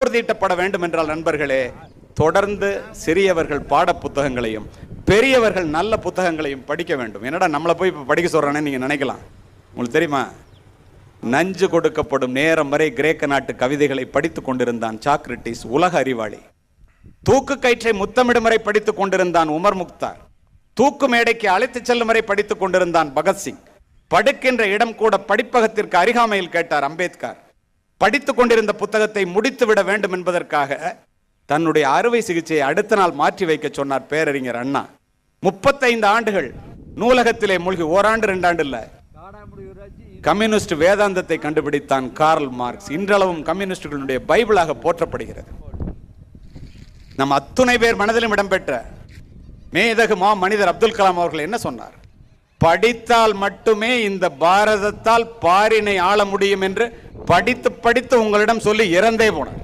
உறுதியிட்டப்பட வேண்டும் என்றால் நண்பர்களே, தொடர்ந்து சிறியவர்கள் பாட புத்தகங்களையும் பெரியவர்கள் நல்ல புத்தகங்களையும் படிக்க வேண்டும். என்னடா நம்மளை போய் இப்போ படிக்க சொல்றானே நீங்க நினைக்கலாம். உங்களுக்கு தெரியுமா, நஞ்சு கொடுக்கப்படும் நேரம் வரை கிரேக்க நாட்டு கவிதைகளை படித்துக் கொண்டிருந்தான் சாக்ரட்டிஸ், உலக அறிவாளி. தூக்கு கயிற்றை முத்தமிடும் வரை படித்துக் கொண்டிருந்தான் உமர் முக்தார். தூக்கு மேடைக்கு அழைத்துச் செல்லும் வரை படித்துக் கொண்டிருந்தான் பகத்சிங். படுக்கின்ற இடம் கூட படிப்பகத்திற்கு அருகாமையில் கேட்டார் அம்பேத்கர். படித்துக் கொண்டிருந்த புத்தகத்தை முடித்துவிட வேண்டும் என்பதற்காக தன்னுடைய அறுவை சிகிச்சையை அடுத்த நாள் மாற்றி வைக்க சொன்னார் பேரறிஞர் அண்ணா. 35 ஆண்டுகள் நூலகத்திலே மூழ்கி, ஓராண்டு 2 ஆண்டு இல்ல, கம்யூனிஸ்ட் வேதாந்தத்தை கண்டுபிடித்தான் கார்ல் மார்க்ஸ். இன்றளவும் கம்யூனிஸ்டுகளுடைய பைபிளாக போற்றப்படுகிறது. நம் அத்துணை பேர் மனதிலும் இடம்பெற்ற மேதகு மனிதர் அப்துல் கலாம் அவர்கள் என்ன சொன்னார்? படித்தால் மட்டுமே இந்த பாரதத்தால் பாரினை ஆள முடியும் என்று படித்து படித்து உங்களிடம் சொல்லி இறந்தே போனார்.